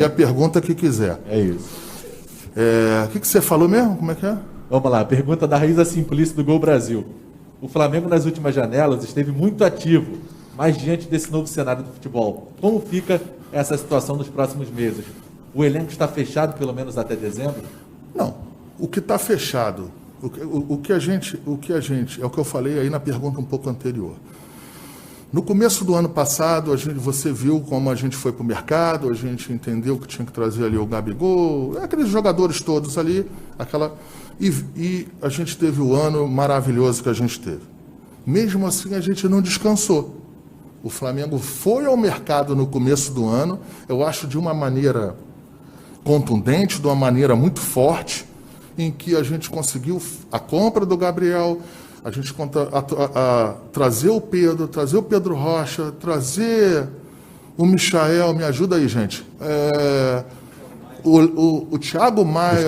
a pergunta que quiser. É isso. O que você falou mesmo? Como é que é? Vamos lá, pergunta da Raíza Simplício do Gol Brasil. O Flamengo nas últimas janelas esteve muito ativo, mas diante desse novo cenário do futebol, como fica essa situação nos próximos meses? O elenco está fechado pelo menos até dezembro? Não, o que está fechado, o que a gente, é o que eu falei aí na pergunta um pouco anterior. No começo do ano passado, você viu como a gente foi para o mercado, a gente entendeu que tinha que trazer ali o Gabigol, aqueles jogadores todos ali, e a gente teve o ano maravilhoso que a gente teve. Mesmo assim, a gente não descansou. O Flamengo foi ao mercado no começo do ano, eu acho de uma maneira contundente, de uma maneira muito forte, em que a gente conseguiu a compra do Gabriel, a gente trazer o Pedro Rocha, trazer o Michael, me ajuda aí, gente. O Thiago Maia,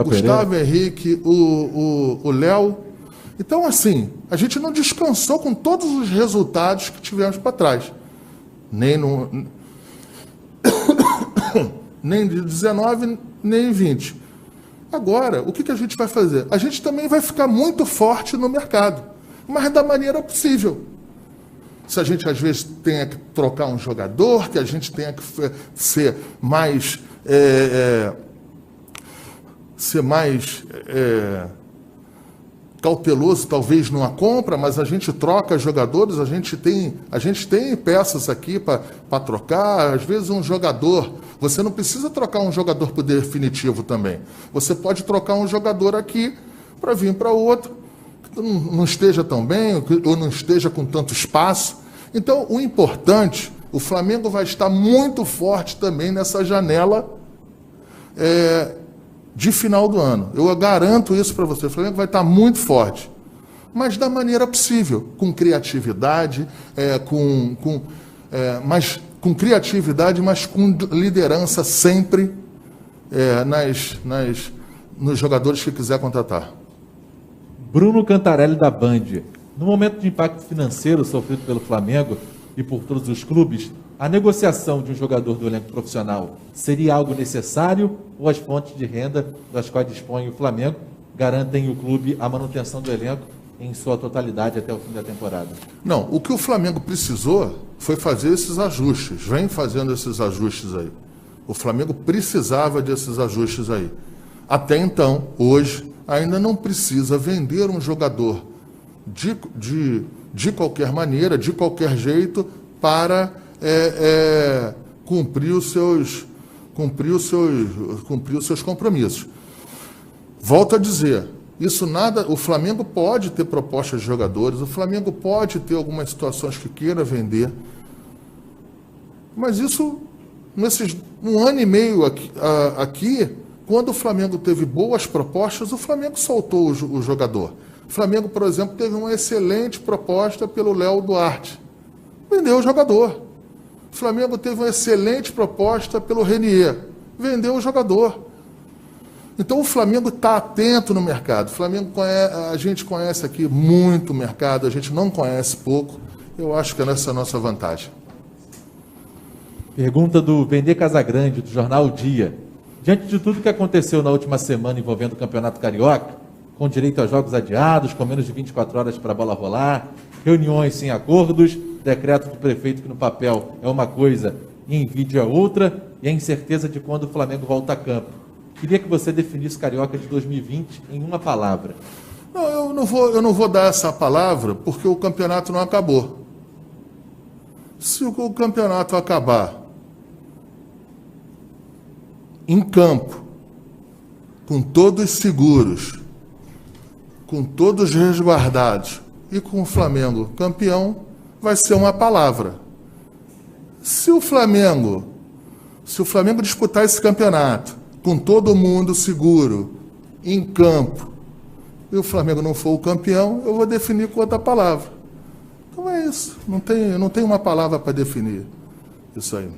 Gustavo Henrique, o Léo. Então, assim, a gente não descansou com todos os resultados que tivemos para trás. Nem de 19, nem em 20. Agora, o que a gente vai fazer? A gente também vai ficar muito forte no mercado, mas da maneira possível. Se a gente, às vezes, tenha que trocar um jogador, que a gente tenha que ser mais... cauteloso, talvez, numa compra, mas a gente troca jogadores, a gente tem peças aqui para trocar. Às vezes um jogador, você não precisa trocar um jogador por definitivo também. Você pode trocar um jogador aqui para vir para outro, que não esteja tão bem, ou não esteja com tanto espaço. Então, o importante, o Flamengo vai estar muito forte também nessa janela de final do ano. Eu garanto isso para você. O Flamengo vai estar muito forte, mas da maneira possível, com criatividade, mas com criatividade, mas com liderança sempre nos jogadores que quiser contratar. Bruno Cantarelli da Band. No momento de impacto financeiro sofrido pelo Flamengo e por todos os clubes, a negociação de um jogador do elenco profissional seria algo necessário ou as fontes de renda das quais dispõe o Flamengo garantem o clube a manutenção do elenco em sua totalidade até o fim da temporada? Não, o que o Flamengo precisou foi fazer esses ajustes, vem fazendo esses ajustes aí. O Flamengo precisava desses ajustes aí. Até então, hoje, ainda não precisa vender um jogador de qualquer maneira, de qualquer jeito, para cumprir os seus compromissos. Volto a dizer, o Flamengo pode ter propostas de jogadores, o Flamengo pode ter algumas situações que queira vender, mas isso, nesses um ano e meio aqui, quando o Flamengo teve boas propostas, o Flamengo soltou o jogador. O Flamengo, por exemplo, teve uma excelente proposta pelo Léo Duarte. Vendeu o jogador. O Flamengo teve uma excelente proposta pelo Renier. Vendeu o jogador. Então o Flamengo está atento no mercado. A gente conhece aqui muito o mercado, a gente não conhece pouco. Eu acho que é essa a nossa vantagem. Pergunta do Vender Casagrande, do jornal O Dia. Diante de tudo que aconteceu na última semana envolvendo o Campeonato Carioca, com direito a jogos adiados, com menos de 24 horas para a bola rolar, reuniões sem acordos, decreto do prefeito que no papel é uma coisa e em vídeo é outra, e a incerteza de quando o Flamengo volta a campo. Queria que você definisse o Carioca de 2020 em uma palavra. Não, eu não vou dar essa palavra porque o campeonato não acabou. Se o campeonato acabar em campo, com todos seguros, com todos resguardados e com o Flamengo campeão, vai ser uma palavra. Se o Flamengo disputar esse campeonato com todo mundo seguro, em campo, e o Flamengo não for o campeão, eu vou definir com outra palavra. Então é isso. Não tem uma palavra para definir isso aí.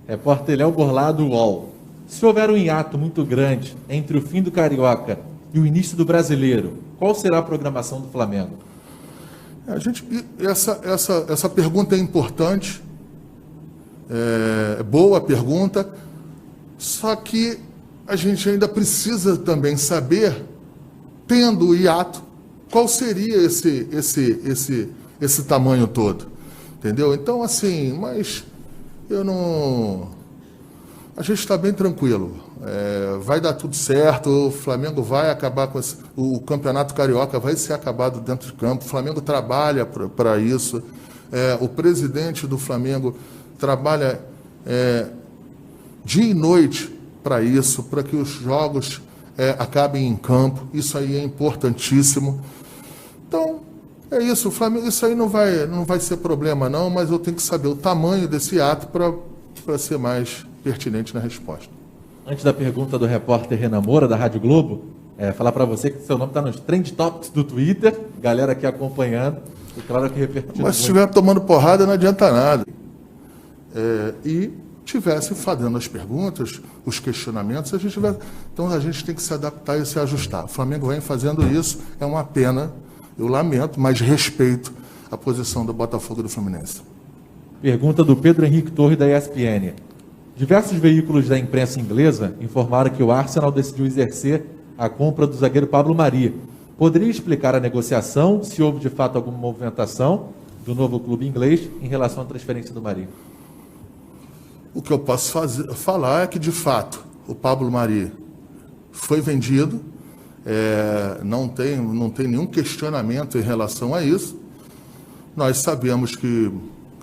Repórter Léo Borlado, UOL. Se houver um hiato muito grande entre o fim do Carioca e o início do Brasileiro, qual será a programação do Flamengo? Essa pergunta é importante, boa pergunta. Só que a gente ainda precisa também saber, tendo o hiato, qual seria esse tamanho todo, entendeu? Então, assim, mas eu não... A gente está bem tranquilo, vai dar tudo certo, o Flamengo vai acabar com o Campeonato Carioca, vai ser acabado dentro de campo, o Flamengo trabalha para isso, o presidente do Flamengo trabalha dia e noite para isso, para que os jogos acabem em campo, isso aí é importantíssimo. Então, é isso, o Flamengo, isso aí não vai ser problema não, mas eu tenho que saber o tamanho desse ato para ser mais pertinente na resposta. Antes da pergunta do repórter Renan Moura, da Rádio Globo, falar para você que seu nome está nos Trend Topics do Twitter, galera aqui acompanhando, e claro que repercutindo. Mas se estiver tomando porrada, não adianta nada. E tivesse fazendo as perguntas, os questionamentos, então a gente tem que se adaptar e se ajustar. O Flamengo vem fazendo isso, é uma pena, eu lamento, mas respeito a posição do Botafogo e do Fluminense. Pergunta do Pedro Henrique Torre, da ESPN. Diversos veículos da imprensa inglesa informaram que o Arsenal decidiu exercer a compra do zagueiro Pablo Mari. Poderia explicar a negociação, se houve de fato alguma movimentação do novo clube inglês em relação à transferência do Mari? O que eu posso falar é que, de fato, o Pablo Mari foi vendido, não tem nenhum questionamento em relação a isso. Nós sabemos que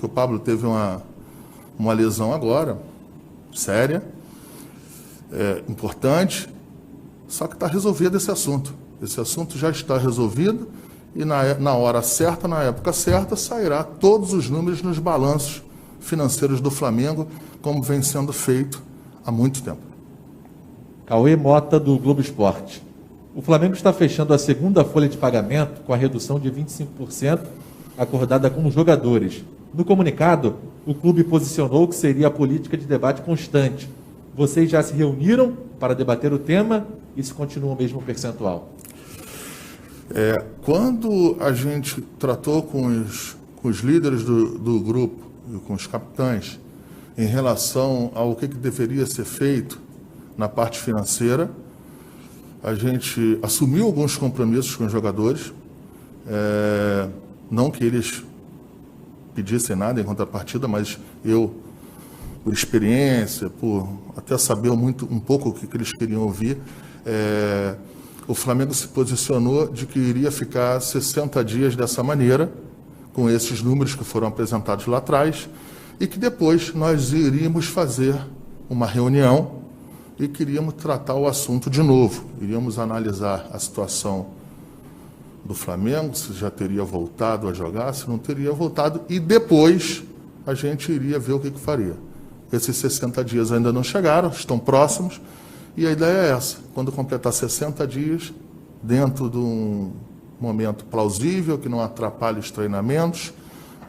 o Pablo teve uma lesão agora, séria, importante, só que está resolvido esse assunto. Esse assunto já está resolvido e na hora certa, na época certa, sairá todos os números nos balanços financeiros do Flamengo, como vem sendo feito há muito tempo. Cauê Mota, do Globo Esporte. O Flamengo está fechando a segunda folha de pagamento com a redução de 25% acordada com os jogadores. No comunicado, o clube posicionou que seria a política de debate constante. Vocês já se reuniram para debater o tema e se continua o mesmo percentual? Quando a gente tratou com os líderes do grupo, com os capitães, em relação ao que deveria ser feito na parte financeira, a gente assumiu alguns compromissos com os jogadores, não que eles pedissem nada em contrapartida, mas eu, por experiência, por até saber um pouco o que eles queriam ouvir, o Flamengo se posicionou de que iria ficar 60 dias dessa maneira, com esses números que foram apresentados lá atrás, e que depois nós iríamos fazer uma reunião e queríamos tratar o assunto de novo. Iríamos analisar a situação do Flamengo, se já teria voltado a jogar, se não teria voltado, e depois a gente iria ver o que faria. Esses 60 dias ainda não chegaram, estão próximos, e a ideia é essa: quando completar 60 dias, dentro de um momento plausível, que não atrapalhe os treinamentos,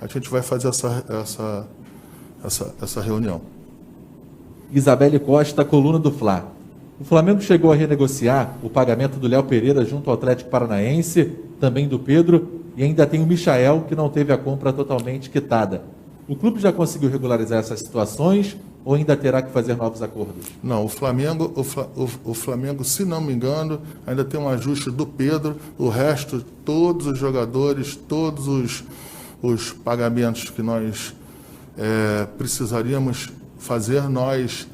a gente vai fazer essa reunião. Isabelle Costa, coluna do Fla. O Flamengo chegou a renegociar o pagamento do Léo Pereira junto ao Atlético Paranaense, também do Pedro, e ainda tem o Michael, que não teve a compra totalmente quitada. O clube já conseguiu regularizar essas situações ou ainda terá que fazer novos acordos? Não, o Flamengo, se não me engano, ainda tem um ajuste do Pedro, o resto, todos os jogadores, todos os pagamentos que nós precisaríamos fazer, nós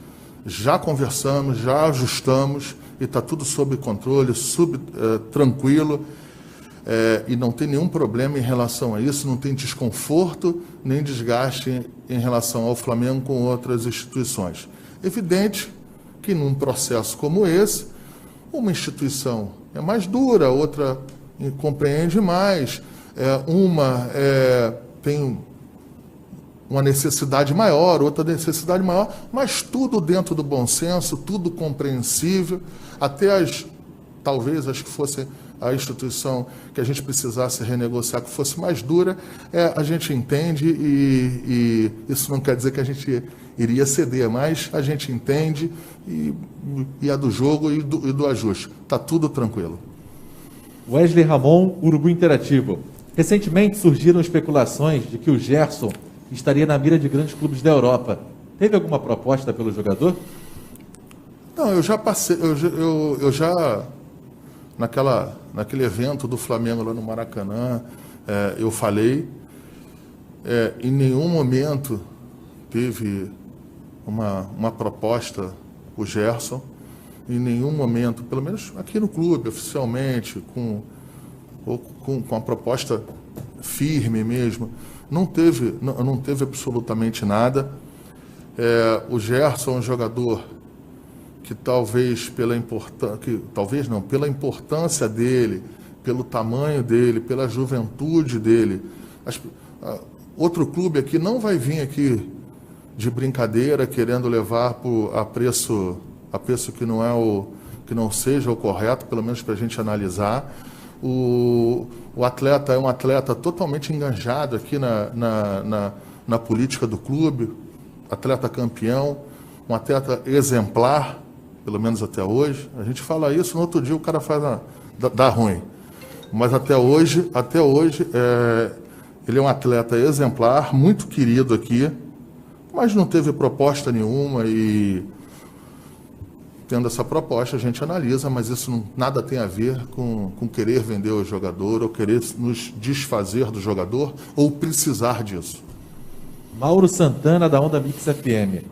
já conversamos, já ajustamos e está tudo sob controle, tranquilo, e não tem nenhum problema em relação a isso, não tem desconforto nem desgaste em relação ao Flamengo com outras instituições. Evidente que num processo como esse, uma instituição é mais dura, outra compreende mais, uma tem uma necessidade maior, outra necessidade maior, mas tudo dentro do bom senso, tudo compreensível, até talvez as que fossem a instituição que a gente precisasse renegociar, que fosse mais dura, a gente entende e isso não quer dizer que a gente iria ceder, mas a gente entende e é do jogo e do ajuste. Está tudo tranquilo. Wesley Ramon, Urubu Interativo. Recentemente surgiram especulações de que o Gerson estaria na mira de grandes clubes da Europa. Teve alguma proposta pelo jogador? Não, eu já passei, eu já naquele evento do Flamengo lá no Maracanã, eu falei, em nenhum momento teve uma proposta, o Gerson, em nenhum momento, pelo menos aqui no clube, oficialmente, com a proposta firme mesmo, não teve absolutamente nada. O Gerson é um jogador que talvez pela importância dele, pelo tamanho dele, pela juventude dele, outro clube aqui não vai vir aqui de brincadeira querendo levar a preço que não seja o correto, pelo menos para a gente analisar. O atleta é um atleta totalmente enganjado aqui na política do clube, atleta campeão, um atleta exemplar, pelo menos até hoje. A gente fala isso, no outro dia o cara dá ruim. Mas até hoje ele é um atleta exemplar, muito querido aqui, mas não teve proposta nenhuma e, tendo essa proposta, a gente analisa, mas isso nada tem a ver com querer vender o jogador ou querer nos desfazer do jogador ou precisar disso. Mauro Santana, da Onda Mix FM.